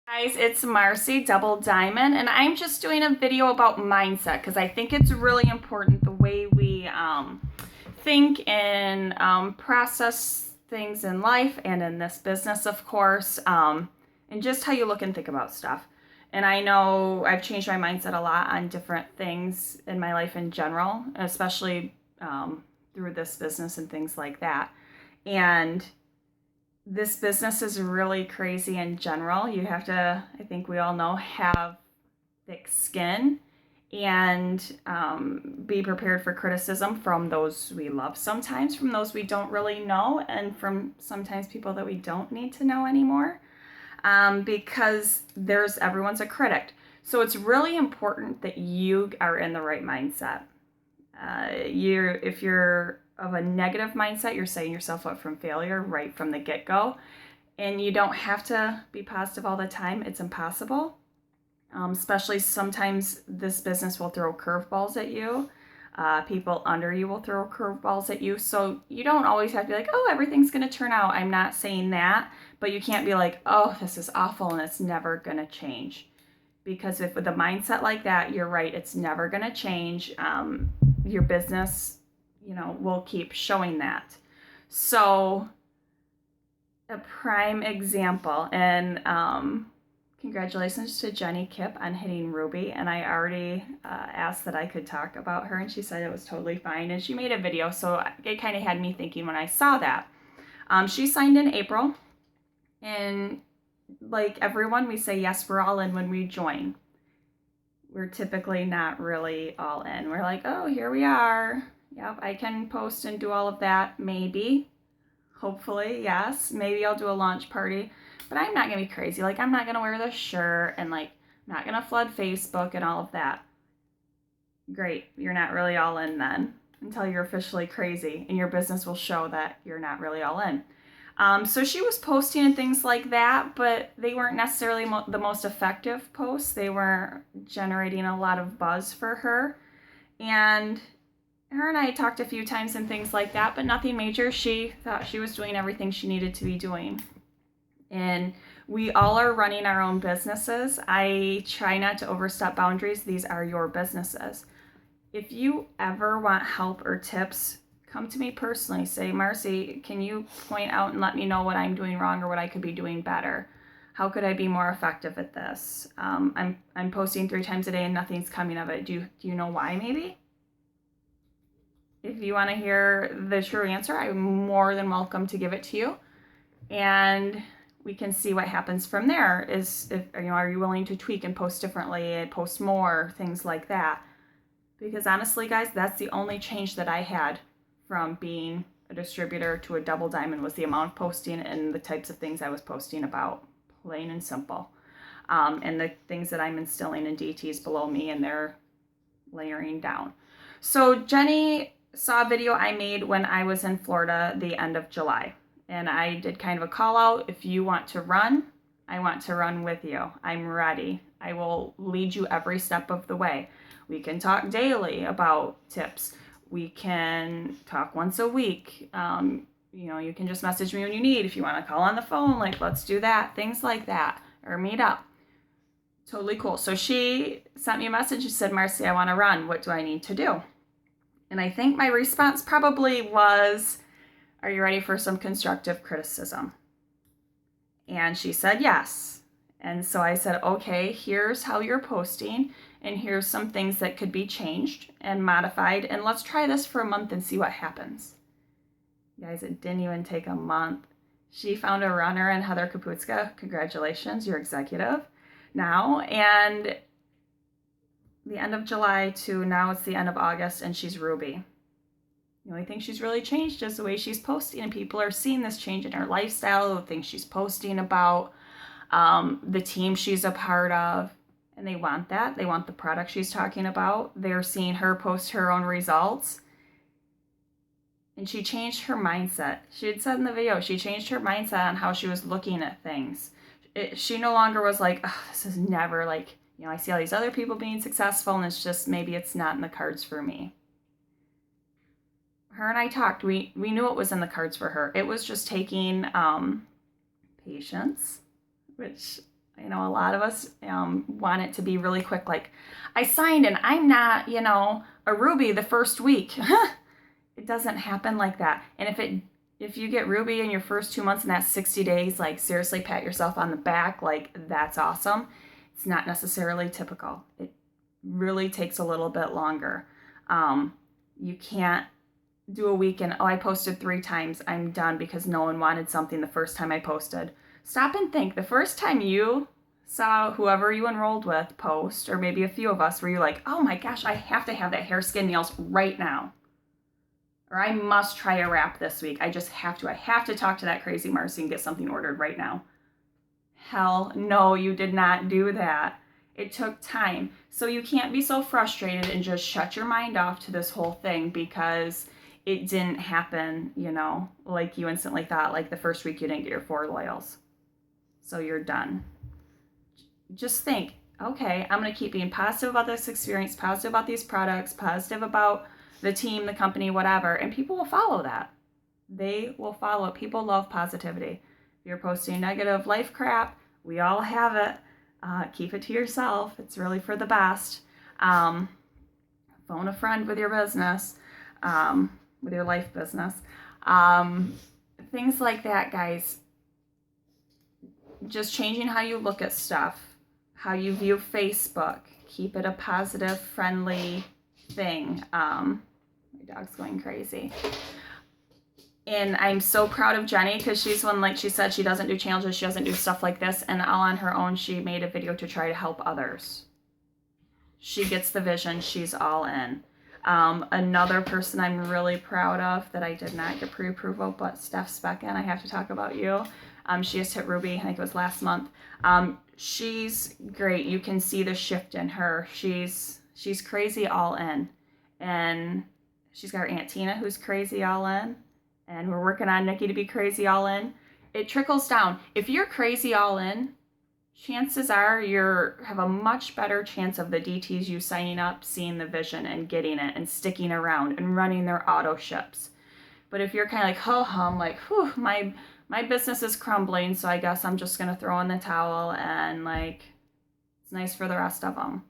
Guys, it's Marcy Double Diamond, and I'm just doing a video about mindset because I think it's really important the way we think and process things in life and in this business, of course, and just how you look and think about stuff. And I know I've changed my mindset a lot on different things in my life in general, especially through this business and things like that. And this business is really crazy in general. You have to, I think we all know, have thick skin and be prepared for criticism from those we love sometimes, from those we don't really know, and from sometimes people that we don't need to know anymore, because everyone's a critic. So it's really important that you are in the right mindset. If you're of a negative mindset, you're setting yourself up from failure right from the get-go. And you don't have to be positive all the time. It's impossible. Especially sometimes this business will throw curveballs at you. People under you will throw curveballs at you. So you don't always have to be like, oh, everything's going to turn out. I'm not saying that. But you can't be like, oh, this is awful and it's never going to change. Because if with a mindset like that, you're right, it's never going to change. Your business, will keep showing that. So a prime example, and congratulations to Jenny Kipp on hitting Ruby. And I already asked that I could talk about her, and she said it was totally fine. And she made a video, so it kind of had me thinking when I saw that. She signed in April, and like everyone, we say yes, we're all in when we join. We're typically not really all in. We're like, oh, here we are. Yep, I can post and do all of that. Maybe, hopefully, yes. Maybe I'll do a launch party, but I'm not gonna be crazy. Like, I'm not gonna wear the shirt and I'm not gonna flood Facebook and all of that. Great, you're not really all in then until you're officially crazy, and your business will show that you're not really all in. So she was posting and things like that, but they weren't necessarily the most effective posts. They were generating a lot of buzz for her. And her and I talked a few times and things like that, but nothing major. She thought she was doing everything she needed to be doing. And we all are running our own businesses. I try not to overstep boundaries. These are your businesses. If you ever want help or tips, come to me personally. Say, Marcy, can you point out and let me know what I'm doing wrong or what I could be doing better? How could I be more effective at this? I'm posting 3 times a day and nothing's coming of it. Do you know why? Maybe. If you want to hear the true answer, I'm more than welcome to give it to you, and we can see what happens from there. Are you willing to tweak and post differently and post more, things like that? Because honestly, guys, that's the only change that I had from being a distributor to a Double Diamond, was the amount of posting and the types of things I was posting about, plain and simple. And the things that I'm instilling in DTs below me, and they're layering down. So Jenny saw a video I made when I was in Florida the end of July. And I did kind of a call out. If you want to run, I want to run with you. I'm ready. I will lead you every step of the way. We can talk daily about tips. We can talk once a week. You can just message me when you need. If you want to call on the phone, let's do that. Things like that. Or meet up. Totally cool. So she sent me a message. She said, Marcy, I want to run. What do I need to do? And I think my response probably was, are you ready for some constructive criticism? And she said yes. And so I said, okay, here's how you're posting, and here's some things that could be changed and modified, and let's try this for a month and see what happens. Guys, it didn't even take a month. She found a runner in Heather Kaputska. Congratulations, you're executive now. And the end of July to now it's the end of August, and she's Ruby. The only thing she's really changed is the way she's posting, and people are seeing this change in her lifestyle, the things she's posting about, the team she's a part of, and they want that. They want the product she's talking about. They're seeing her post her own results. And she changed her mindset. She had said in the video, she changed her mindset on how she was looking at things. She no longer was like, oh, this is never I see all these other people being successful, and it's just, maybe it's not in the cards for me. Her and I talked. We knew it was in the cards for her. It was just taking patience, which You know, a lot of us want it to be really quick. Like, I signed and I'm not, you know, a Ruby the first week. It doesn't happen like that. And if you get Ruby in your first 2 months and that's 60 days, like seriously pat yourself on the back. Like, that's awesome. It's not necessarily typical. It really takes a little bit longer. You can't do a week and, oh, I posted 3 times, I'm done because no one wanted something the first time I posted. Stop and think. The first time you saw whoever you enrolled with post, or maybe a few of us, where you're like, oh my gosh, I have to have that hair, skin, nails right now. Or I must try a wrap this week. I just have to. I have to talk to that crazy Marcy and get something ordered right now. Hell no, you did not do that. It took time. So you can't be so frustrated and just shut your mind off to this whole thing because it didn't happen, you know, like you instantly thought, like the first week you didn't get your 4 loyals. So you're done. Just think, okay, I'm going to keep being positive about this experience, positive about these products, positive about the team, the company, whatever, and people will follow that. They will follow it. People love positivity. If you're posting negative life crap, we all have it. Keep it to yourself. It's really for the best. Phone a friend with your business, with your life business. Things like that, guys. Just changing how you look at stuff, how you view Facebook. Keep it a positive, friendly thing. My dog's going crazy. And I'm so proud of Jenny because she's one, like she said, she doesn't do challenges, she doesn't do stuff like this, and all on her own, she made a video to try to help others. She gets the vision, she's all in. Another person I'm really proud of that I did not get pre-approval, but Steph Specken, I have to talk about you. She just hit Ruby, I think it was last month. She's great. You can see the shift in her. She's crazy all in. And she's got her Aunt Tina who's crazy all in. And we're working on Nikki to be crazy all in. It trickles down. If you're crazy all in, chances are you have a much better chance of the DTs you signing up, seeing the vision and getting it and sticking around and running their auto ships. But if you're kind of like, ho-hum, like, whew, my business is crumbling, so I guess I'm just going to throw in the towel and like, it's nice for the rest of them.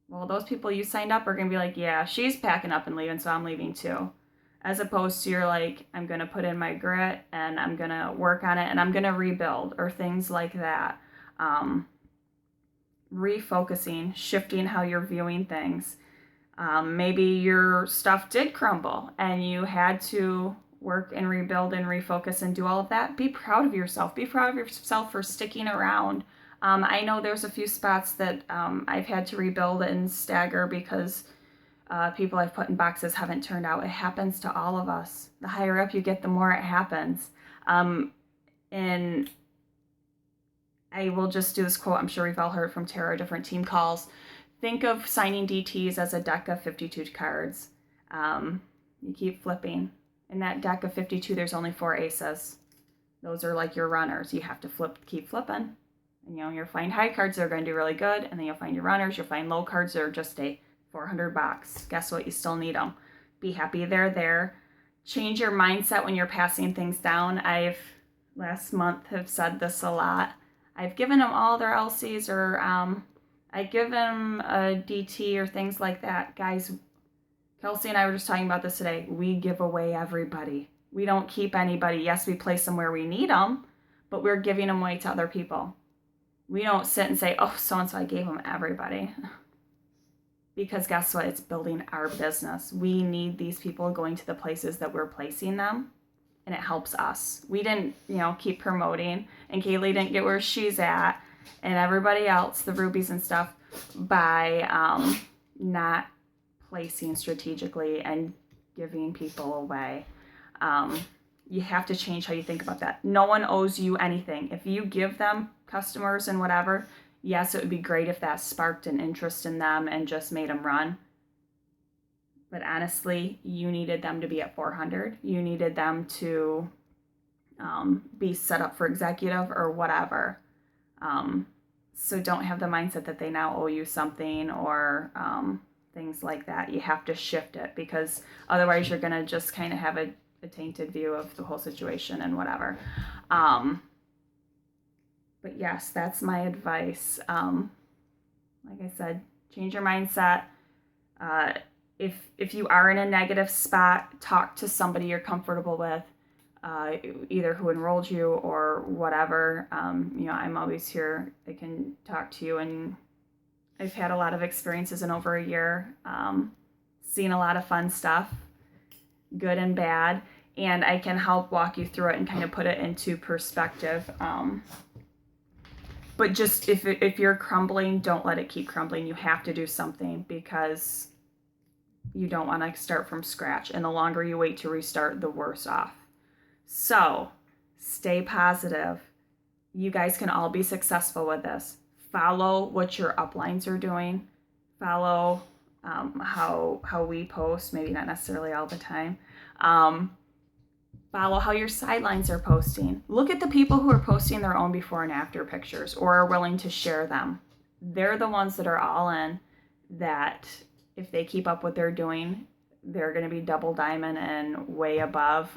Well, those people you signed up are going to be like, yeah, she's packing up and leaving, so I'm leaving too. As opposed to you're like, I'm going to put in my grit and I'm going to work on it and I'm going to rebuild or things like that. Refocusing, shifting how you're viewing things. Maybe your stuff did crumble and you had to work and rebuild and refocus and do all of that. Be proud of yourself. Be proud of yourself for sticking around. I know there's a few spots that I've had to rebuild and stagger because people I've put in boxes haven't turned out. It happens to all of us. The higher up you get, the more it happens. And I will just do this quote. I'm sure we've all heard from Tara, different team calls. Think of signing DTs as a deck of 52 cards. You keep flipping. In that deck of 52, there's only 4 aces. Those are like your runners. You have to keep flipping. And you'll find high cards that are going to do really good, and then you'll find your runners. You'll find low cards that are just a 400 box. Guess what? You still need them. Be happy they're there. Change your mindset when you're passing things down. I've last month have said this a lot. I've given them all their LCs or I give them a DT or things like that. Guys, Kelsey and I were just talking about this today. We give away everybody. We don't keep anybody. Yes, we place them where we need them, but we're giving them away to other people. We don't sit and say, oh, so-and-so, I gave them everybody. Because guess what? It's building our business. We need these people going to the places that we're placing them, and it helps us. We didn't, keep promoting, and Kaylee didn't get where she's at, and everybody else, the Rubies and stuff, by not placing strategically and giving people away. You have to change how you think about that. No one owes you anything. If you give them customers and whatever, yes, it would be great if that sparked an interest in them and just made them run. But honestly, you needed them to be at 400. You needed them to be set up for executive or whatever. So don't have the mindset that they now owe you something or things like that. You have to shift it because otherwise you're going to just kind of have a tainted view of the whole situation and whatever. But yes, that's my advice. Like I said, change your mindset. If you are in a negative spot, talk to somebody you're comfortable with, either who enrolled you or whatever. I'm always here. I can talk to you, and I've had a lot of experiences in over a year, seen a lot of fun stuff, good and bad, and I can help walk you through it and kind of put it into perspective. But just if you're crumbling, don't let it keep crumbling. You have to do something, because you don't want to start from scratch. And the longer you wait to restart, the worse off. So stay positive. You guys can all be successful with this. Follow what your uplines are doing. Follow how we post, maybe not necessarily all the time. Follow how your sidelines are posting. Look at the people who are posting their own before and after pictures or are willing to share them. They're the ones that are all in, that if they keep up what they're doing, they're going to be double diamond and way above.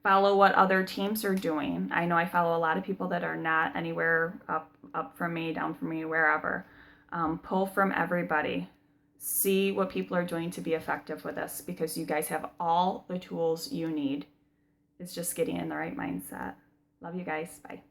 Follow what other teams are doing. I know I follow a lot of people that are not anywhere up from me, down from me, wherever. Pull from everybody. See what people are doing to be effective with this, because you guys have all the tools you need. It's just getting in the right mindset. Love you guys. Bye.